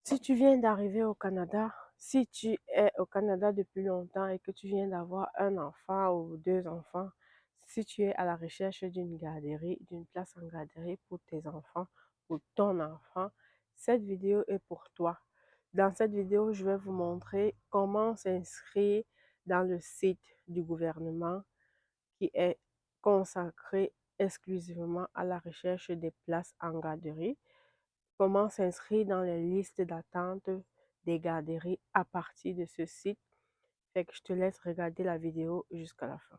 Si tu viens d'arriver au Canada, si tu es au Canada depuis longtemps et que tu viens d'avoir un enfant ou deux enfants, si tu es à la recherche d'une garderie, d'une place en garderie pour tes enfants, pour ton enfant, cette vidéo est pour toi. Dans cette vidéo, je vais vous montrer comment s'inscrire dans le site du gouvernement qui est consacré exclusivement à la recherche des places en garderie. Comment s'inscrire dans les listes d'attente des garderies à partir de ce site. Fait que je te laisse regarder la vidéo jusqu'à la fin.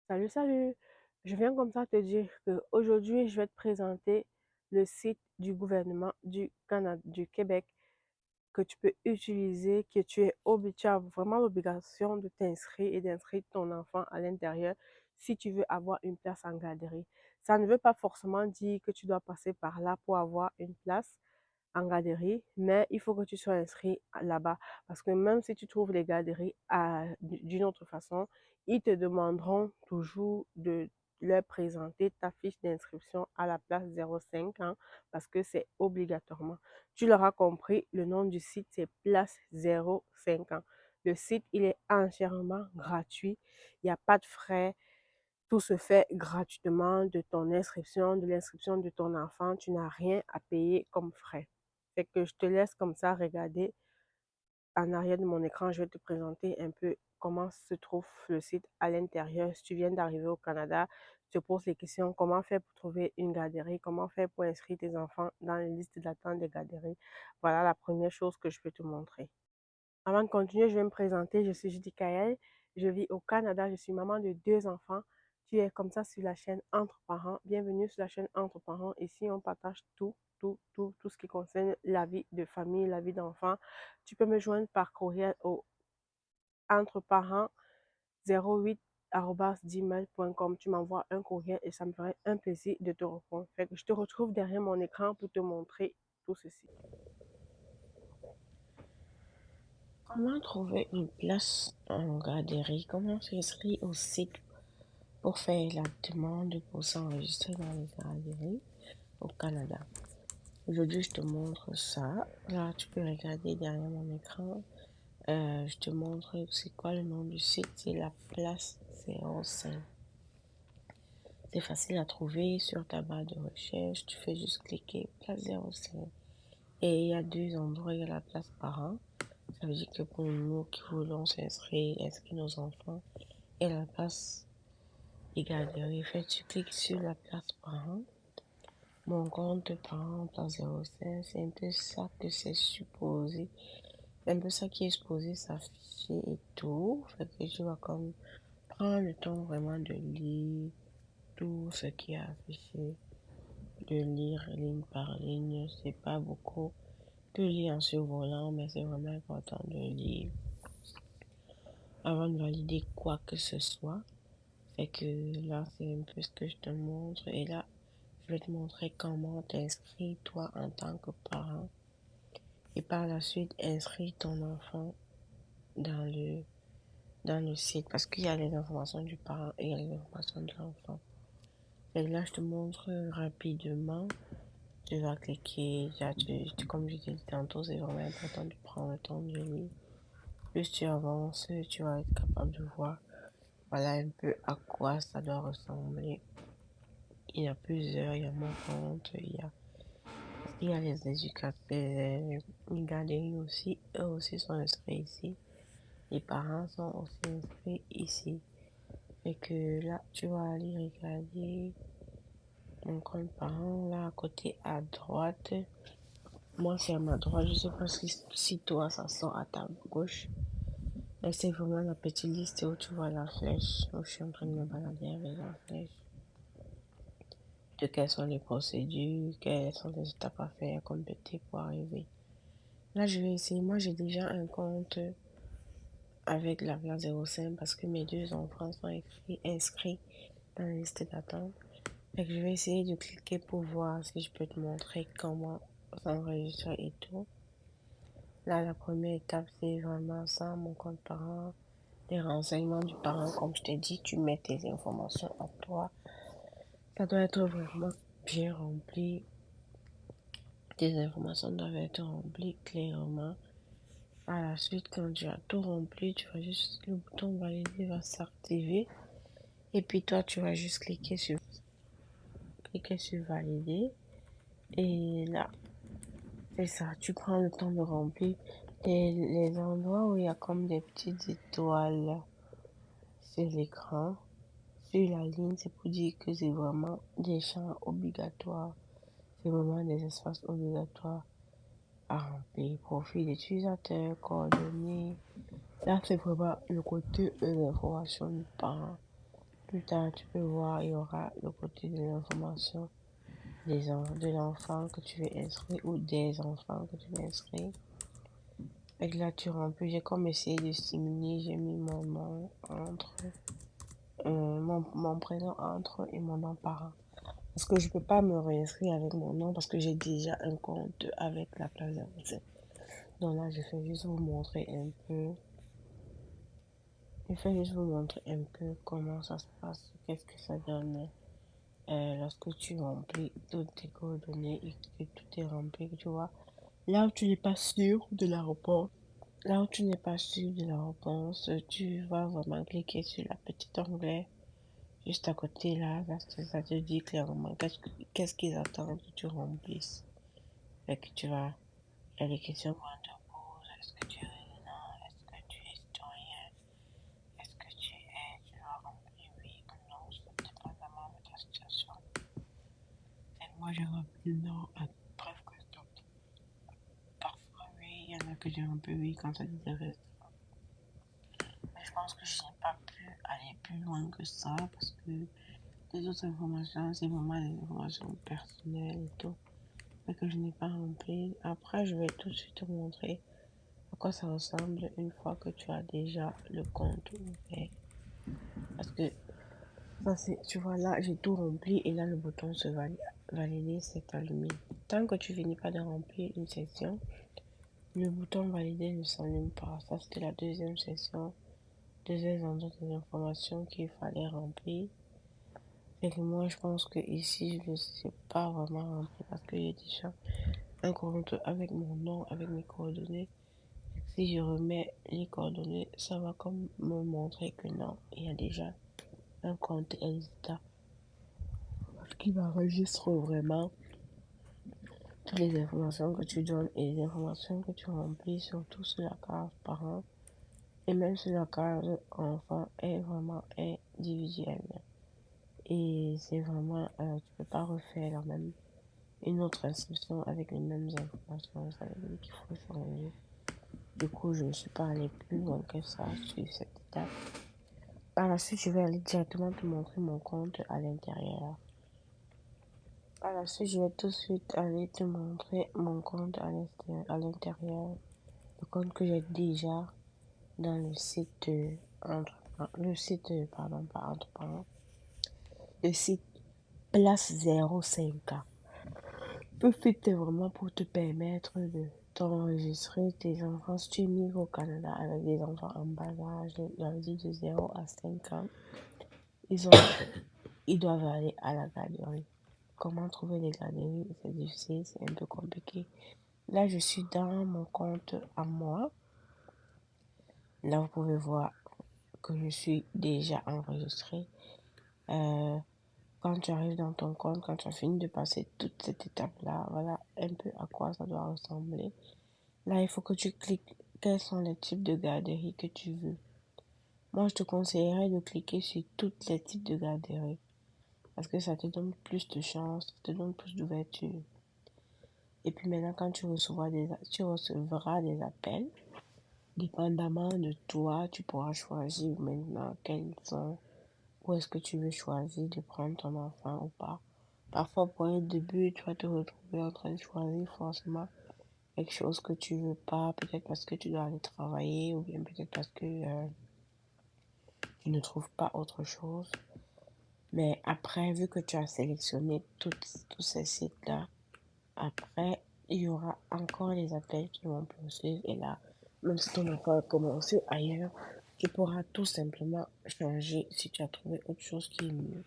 Salut, salut! Je viens comme ça te dire qu'aujourd'hui, je vais te présenter le site du gouvernement du Canada, du Québec, que tu peux utiliser, que tu as vraiment l'obligation de t'inscrire et d'inscrire ton enfant à l'intérieur si tu veux avoir une place en garderie. Ça ne veut pas forcément dire que tu dois passer par là pour avoir une place en garderie, mais il faut que tu sois inscrit là-bas parce que même si tu trouves les garderies d'une autre façon, ils te demanderont toujours de leur présenter ta fiche d'inscription à la place 05 ans parce que c'est obligatoirement. Tu l'auras compris, le nom du site, c'est Place 05 ans. Le site, il est entièrement gratuit. Il n'y a pas de frais. Tout se fait gratuitement de ton inscription, de l'inscription de ton enfant. Tu n'as rien à payer comme frais. Fait que je te laisse comme ça regarder en arrière de mon écran. Je vais te présenter un peu comment se trouve le site à l'intérieur. Si tu viens d'arriver au Canada, tu te poses les questions comment faire pour trouver une garderie, comment faire pour inscrire tes enfants dans les listes d'attente des garderies. Voilà la première chose que je peux te montrer. Avant de continuer, je vais me présenter. Je suis Judy Kael. Je vis au Canada. Je suis maman de deux enfants. Tu es comme ça sur la chaîne Entre Parents. Bienvenue sur la chaîne Entre Parents. Ici, on partage tout ce qui concerne la vie de famille, la vie d'enfant. Tu peux me joindre par courriel au entreparents08@gmail.com. Tu m'envoies un courriel et ça me ferait un plaisir de te répondre. Fait que je te retrouve derrière mon écran pour te montrer tout ceci. Comment trouver une place en garderie? Comment s'inscrire au site pour faire la demande pour s'enregistrer dans les garderies au Canada? Aujourd'hui, je te montre ça. Là, tu peux regarder derrière mon écran. Je te montre c'est quoi le nom du site. C'est la place 05. C'est facile à trouver sur ta barre de recherche. Tu fais juste cliquer place 05. Et il y a deux endroits. Il y a la place parents. Ça veut dire que pour nous qui voulons s'inscrire, inscrire nos enfants, et la place des garderies, fait, tu cliques sur la place parents. Mon compte parent, place 05, c'est un peu ça que c'est supposé. C'est un peu ça qui est supposé s'afficher et tout. Fait que tu vas comme prendre le temps vraiment de lire tout ce qui est affiché. De lire ligne par ligne, c'est pas beaucoup. Tu lis en survolant, mais c'est vraiment important de lire avant de valider quoi que ce soit. Fait que là, c'est un peu ce que je te montre. Et là, je vais te montrer comment t'inscrire toi en tant que parent. Et par la suite, inscrire ton enfant dans le site. Parce qu'il y a les informations du parent et il y a les informations de l'enfant. Et là, je te montre rapidement. Tu vas cliquer. Là, comme je t'ai dit tantôt, c'est vraiment important de prendre le temps de lire. Plus tu avances, tu vas être capable de voir. Voilà un peu à quoi ça doit ressembler. Il y a plusieurs, il y a mon compte, il y a les éducateurs, les garderies aussi, eux aussi sont inscrits ici. Les parents sont aussi inscrits ici. Et que là, tu vas aller regarder mon compte parent, là à côté à droite. Moi, c'est à ma droite, je sais pas si toi, ça sort à ta gauche. Mais c'est vraiment la petite liste où tu vois la flèche, où je suis en train de me balader avec la flèche. De quelles sont les procédures, quelles sont les étapes à faire, à compléter pour arriver. Là, je vais essayer. Moi, j'ai déjà un compte avec la place 05 parce que mes deux enfants sont inscrits dans la liste d'attente. Fait que je vais essayer de cliquer pour voir si je peux te montrer comment s'enregistrer et tout. Là, la première étape, c'est vraiment ça, mon compte parent, les renseignements du parent. Comme je t'ai dit, tu mets tes informations à toi. Ça doit être vraiment bien rempli. Tes informations doivent être remplies clairement. À la suite, quand tu as tout rempli, tu vas juste, le bouton valider va s'activer. Et puis toi, tu vas juste cliquer sur valider. Et là, c'est ça, tu prends le temps de remplir les endroits où il y a comme des petites étoiles sur l'écran. Sur la ligne, c'est pour dire que c'est vraiment des champs obligatoires. C'est vraiment des espaces obligatoires à remplir. Profil d'utilisateur, coordonnées. Là, c'est vraiment le côté de l'information du parent. Plus tard, tu peux voir, il y aura le côté de l'information de l'enfant que tu veux inscrire ou des enfants que tu veux inscrire. Et là, tu remplis. J'ai comme essayé de stimuler, j'ai mis mon nom entre, mon prénom entre et mon nom parent. Parce que je peux pas me réinscrire avec mon nom parce que j'ai déjà un compte avec la place d'avancée. Donc là, je fais juste vous montrer un peu. Je vais juste vous montrer un peu comment ça se passe, qu'est-ce que ça donne lorsque tu remplis toutes tes coordonnées et que tout est rempli, tu vois. Là où tu n'es pas sûr de la réponse, là où tu n'es pas sûr de la réponse, tu vas vraiment cliquer sur la petite onglet juste à côté là, ça te dit clairement qu'est-ce qu'ils attendent que tu remplisses. Fait que tu vas, il y a des questions qu'on te pose, est-ce que tu es résident, est-ce que tu es citoyen, est-ce que tu as rempli oui ou non, dépendamment de ta situation. Et moi j'ai rempli non à presque tout. Parfois oui, il y en a que j'ai rempli oui quand ça dit reste. Mais je pense que je n'ai pas pu aller plus loin que ça parce que les autres informations, c'est vraiment des informations personnelles et tout. Mais que je n'ai pas rempli. Après, je vais tout de suite te montrer à quoi ça ressemble une fois que tu as déjà le compte ouvert. Parce que ça, c'est, tu vois, là, j'ai tout rempli et là, le bouton se valider s'est allumé. Tant que tu finis pas de remplir une section, le bouton valider ne s'allume pas. Ça, c'était la deuxième section. Deuxième endroit des informations qu'il fallait remplir. Et que moi, je pense que ici, je ne sais pas vraiment remplir parce que j'ai déjà un compte avec mon nom, avec mes coordonnées. Si je remets les coordonnées, ça va comme me montrer que non, il y a déjà un compte existant. Ce qui m'enregistre vraiment toutes les informations que tu donnes et les informations que tu remplis, surtout sur la carte parent et même sur la carte enfant, est vraiment individuelle. Et c'est vraiment, tu peux pas refaire la même, une autre inscription avec les mêmes informations. Ça veut dire qu'il faut changer. Du coup, je ne suis pas allée plus loin que ça sur cette étape. Par la suite, je vais aller directement te montrer mon compte à l'intérieur. Par la suite, je vais tout de suite aller te montrer mon compte à l'intérieur. Le compte que j'ai déjà dans le site le site, pardon, pas entrepreneur, le site Place 05K. Le site est vraiment pour te permettre de t'enregistrer tes enfants. Si tu es au Canada avec des enfants en bas âge, j'avais dit de 0 à 5 ans, ils ont ils doivent aller à la garderie. Comment trouver les garderies? C'est difficile, c'est un peu compliqué. Là, je suis dans mon compte à moi. Là, vous pouvez voir que je suis déjà enregistrée. Euh, Quand tu arrives dans ton compte, quand tu as fini de passer toute cette étape-là, voilà un peu à quoi ça doit ressembler. Là, il faut que tu cliques quels sont les types de garderies que tu veux. Moi, je te conseillerais de cliquer sur tous les types de garderies parce que ça te donne plus de chance, ça te donne plus d'ouverture. Et puis maintenant, quand tu recevras des appels, dépendamment de toi, tu pourras choisir maintenant quels sont, où est-ce que tu veux choisir de prendre ton enfant ou pas. Parfois, pour un début, tu vas te retrouver en train de choisir forcément quelque chose que tu veux pas, peut-être parce que tu dois aller travailler ou bien peut-être parce que tu ne trouves pas autre chose. Mais après, vu que tu as sélectionné tous ces sites-là, après, il y aura encore les appels qui vont poursuivre. Et là, même si ton enfant a commencé ailleurs, tu pourras tout simplement changer si tu as trouvé autre chose qui est mieux.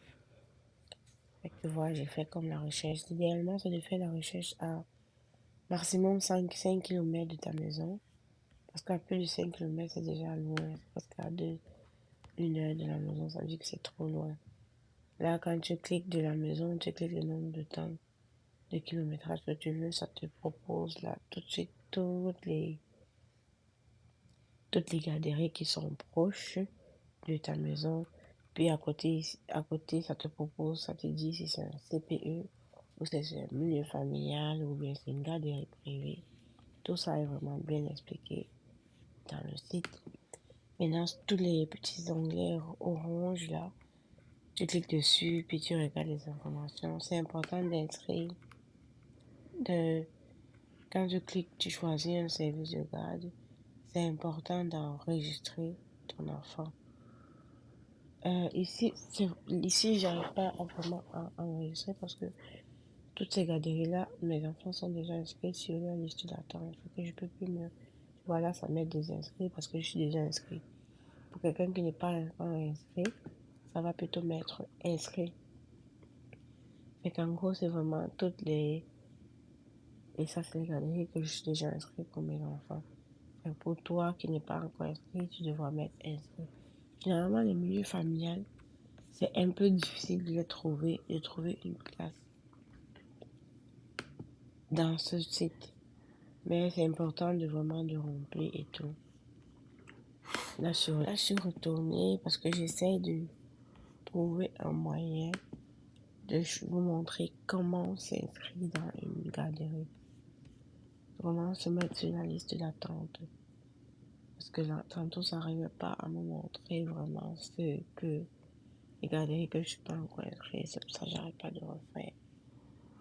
Fait que tu vois, j'ai fait comme la recherche. Idéalement, c'est de faire la recherche à maximum 5 km de ta maison. Parce qu'à plus de 5 km, c'est déjà loin. C'est parce qu'à 1 heure de la maison, ça veut dire que c'est trop loin. Là, quand tu cliques de la maison, tu cliques le nombre de temps de kilométrage que tu veux, ça te propose là tout de suite toutes les garderies qui sont proches de ta maison. Puis à côté, ça te propose, ça te dit si c'est un CPE ou si c'est un milieu familial ou bien c'est une garderie privée. Tout ça est vraiment bien expliqué dans le site. Maintenant, tous les petits onglets orange là, tu cliques dessus, puis tu regardes les informations. C'est important d'inscrire, de, quand tu cliques, tu choisis un service de garde. C'est important d'enregistrer ton enfant. Ici, j'arrive pas à vraiment à enregistrer parce que toutes ces garderies-là, mes enfants sont déjà inscrits sur la liste d'attente. Fait que je peux plus me, voilà, ça met des inscrits parce que je suis déjà inscrit. Pour quelqu'un qui n'est pas encore inscrit, ça va plutôt mettre inscrit. Fait qu'en gros, c'est vraiment et ça, c'est les galeries que je suis déjà inscrit pour mes enfants. Fait que pour toi qui n'es pas encore inscrit, tu devras mettre inscrit. Généralement, les milieux familiales, c'est un peu difficile de trouver une place dans ce site. Mais c'est important de vraiment de remplir et tout. Là, je suis retournée parce que j'essaie de trouver un moyen de vous montrer comment s'inscrire dans une garderie. Comment se mettre sur la liste d'attente. Parce que là, tantôt, ça n'arrivait pas à me montrer vraiment ce que les garderies que je suis pas encore inscrite. C'est pour ça que j'arrête pas de refaire.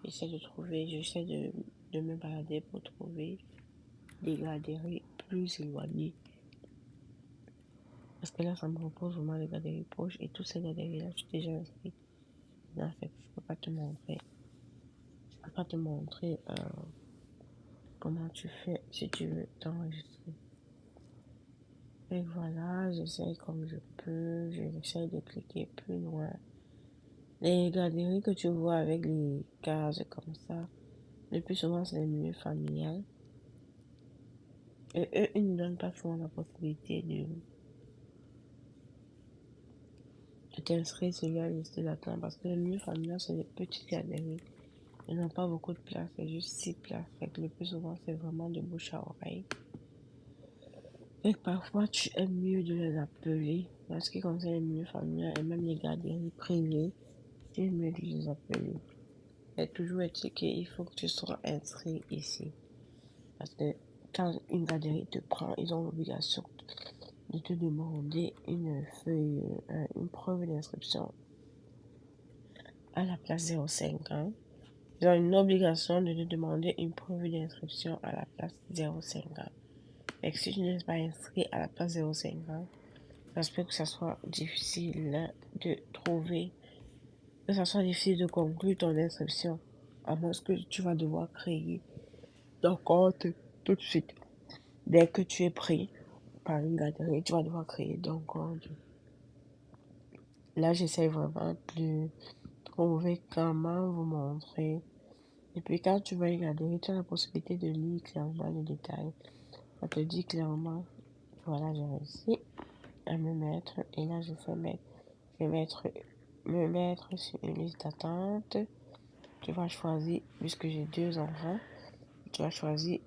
J'essaie de me balader pour trouver des garderies plus éloignées. Parce que là, ça me propose vraiment les garderies proches et tous ces garderies-là, je suis déjà inscrite. Là, fait que je peux pas te montrer. Je peux pas te montrer comment tu fais si tu veux t'enregistrer. Et voilà, j'essaie comme je peux, j'essaie de cliquer plus loin. Les garderies que tu vois avec les cases comme ça, le plus souvent c'est les milieux familiales. Et eux, ils ne donnent pas souvent la possibilité de t'inscrire sur la liste d'attente parce que les milieux familiales, c'est des petites garderies. Ils n'ont pas beaucoup de place, c'est juste 6 places. Fait que le plus souvent, c'est vraiment de bouche à oreille. Et parfois, tu aimes mieux de les appeler. En ce qui concerne les milieux familiales et même les garderies privées, tu aimes mieux de les appeler. Et toujours est-il qu'il faut que tu sois inscrit ici. Parce que quand une garderie te prend, ils ont l'obligation de te demander une feuille, une preuve d'inscription à la place 05 ans. Ils ont une obligation de te demander une preuve d'inscription à la place 05 ans. Et que si tu n'es pas inscrit à la place 05 ans, ça se peut que ça soit difficile de trouver, que ça soit difficile de conclure ton inscription. À moins que tu vas devoir créer ton compte tout de suite. Dès que tu es pris par une garderie, tu vas devoir créer ton compte. Là, j'essaie vraiment de trouver comment vous montrer. Et puis, quand tu vas regarder, tu as la possibilité de lire clairement les détails. Ça te dit clairement, voilà, j'ai réussi à me mettre. Et là, je vais me mettre sur une liste d'attente. Tu vas choisir, puisque j'ai 2 enfants, tu vas choisir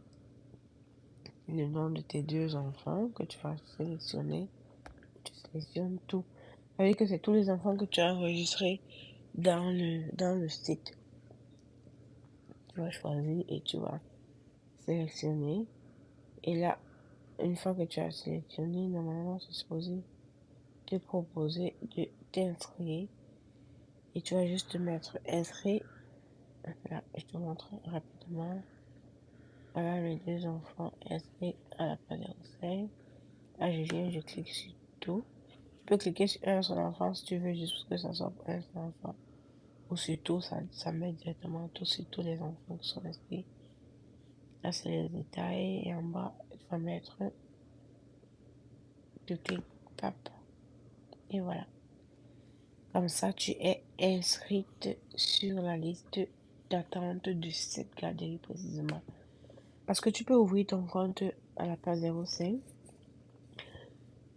le nom de tes 2 enfants que tu vas sélectionner. Tu sélectionnes tout. Ça veut dire que c'est tous les enfants que tu as enregistrés dans le site. Tu vas choisir et tu vas sélectionner. Et là, une fois que tu as sélectionné, normalement, c'est supposé te proposer de t'inscrire. Et tu vas juste te mettre inscrit. Là, je te montre rapidement. Voilà les 2 enfants inscrits à la page 5. Là, je viens, je clique sur tout. peux cliquer sur un seul enfant si tu veux, juste pour que ça soit pour un seul enfant. Ou sur tout, ça met directement tout sur tous les enfants qui sont inscrits. Là, c'est les détails. Et en bas, tu vas mettre, tu cliques, tap, et voilà. Comme ça, tu es inscrite sur la liste d'attente de cette garderie précisément. Parce que tu peux ouvrir ton compte à la page 05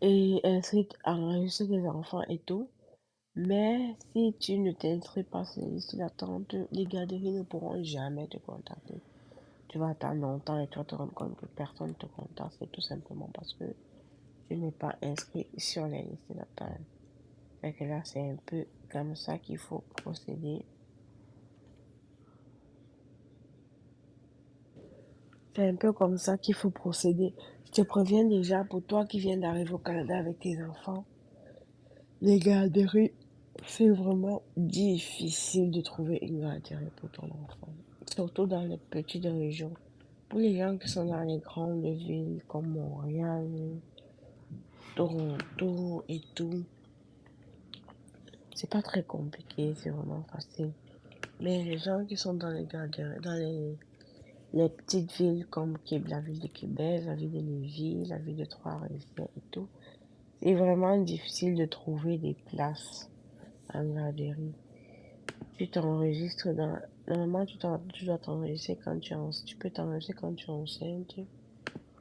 et inscrite enregistrer des enfants et tout. Mais si tu ne t'inscris pas sur la liste d'attente, les garderies ne pourront jamais te contacter. Tu vas attendre longtemps et tu vas te rendre compte que personne ne te contacte. C'est tout simplement parce que tu n'es pas inscrit sur la liste d'attente. Fait que là, c'est un peu comme ça qu'il faut procéder. C'est un peu comme ça qu'il faut procéder. Je te préviens déjà pour toi qui viens d'arriver au Canada avec tes enfants. Les garderies, c'est vraiment difficile de trouver une garderie pour ton enfant. Surtout dans les petites régions. Pour les gens qui sont dans les grandes villes comme Montréal, Toronto et tout, c'est pas très compliqué, c'est vraiment facile. Mais les gens qui sont dans les garderies, dans les petites villes comme la ville de Québec, la ville de Lévis, la ville de Trois-Rivières et tout, c'est vraiment difficile de trouver des places en garderie. Tu t'enregistres dans... Normalement, tu dois t'enregistrer quand tu peux t'enregistrer quand tu es enceinte.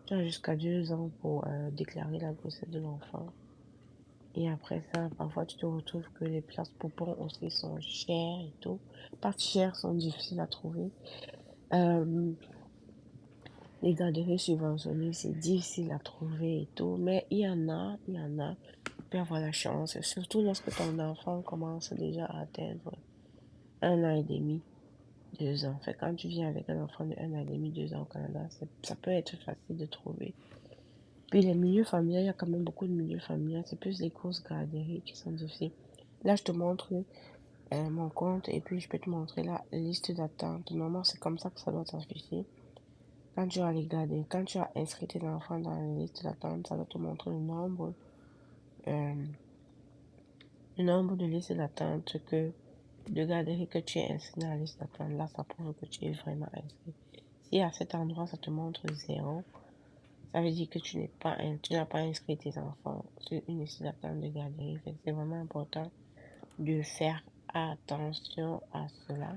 Tu as jusqu'à 2 ans pour déclarer la grossesse de l'enfant. Et après ça, parfois, tu te retrouves que les places poupons aussi sont chères et tout. Pas chères, sont difficiles à trouver. Euh, les garderies subventionnées, c'est difficile à trouver et tout. Mais il y en a. Tu peux avoir la chance. Surtout lorsque ton enfant commence déjà à atteindre 1 an et demi, 2 ans. Fait quand tu viens avec un enfant de 1 an et demi, 2 ans au Canada, ça peut être facile de trouver. Puis les milieux familiaux, il y a quand même beaucoup de milieux familiaux. C'est plus les grosses garderies qui sont difficiles. Là, je te montre mon compte et puis je peux te montrer la liste d'attente. Normalement, c'est comme ça que ça doit s'afficher. Quand tu as les garderies, quand tu as inscrit tes enfants dans la liste d'attente, ça doit te montrer euh, le nombre de listes d'attente de garderies que tu es inscrit dans la liste d'attente. Là, ça prouve que tu es vraiment inscrit. Si à cet endroit, ça te montre 0, ça veut dire que tu n'as pas inscrit tes enfants sur une liste d'attente de garderie. C'est vraiment important de faire attention à cela.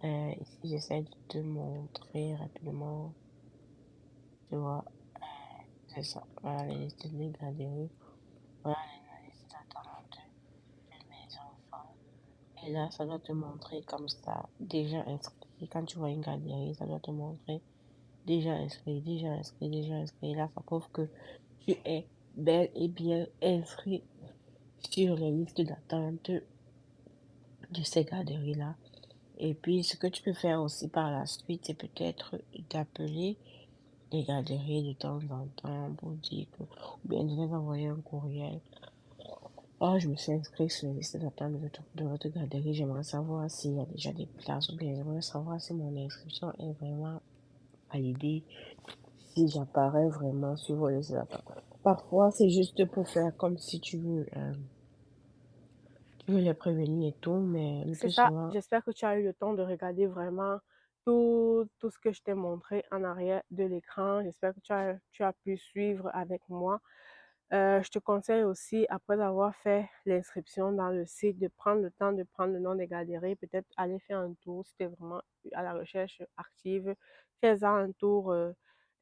Ici, j'essaie de te montrer rapidement. Tu vois, c'est ça. Voilà les listes de garderie. Voilà les listes d'attente de mes enfants. Et là, ça doit te montrer comme ça, déjà inscrit. Quand tu vois une garderie, ça doit te montrer déjà inscrit, déjà inscrit, déjà inscrit. Là, ça prouve que tu es bel et bien inscrit sur les listes d'attente de ces garderies-là. Et puis, ce que tu peux faire aussi par la suite, c'est peut-être d'appeler les garderies de temps en temps pour dire que, ou bien de les envoyer un courriel. Oh, je me suis inscrit sur la liste d'attente de votre garderie. J'aimerais savoir s'il y a déjà des places ou bien j'aimerais savoir si mon inscription est vraiment validée, si j'apparais vraiment sur vos listes d'attente. Parfois, c'est juste pour faire comme si tu veux les prévenir et tout, mais le C'est plus ça. souvent, J'espère que tu as eu le temps de regarder vraiment tout ce que je t'ai montré en arrière de l'écran. J'espère que tu as pu suivre avec moi. Je te conseille aussi, après avoir fait l'inscription dans le site, de prendre le temps de prendre le nom des galeries, peut-être aller faire un tour si tu es vraiment à la recherche active. Fais-en un tour,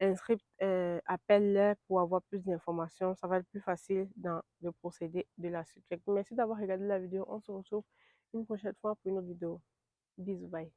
appelle-les pour avoir plus d'informations. Ça va être plus facile dans le procédé de la suite. Merci d'avoir regardé la vidéo. On se retrouve une prochaine fois pour une autre vidéo. Bisous, bye.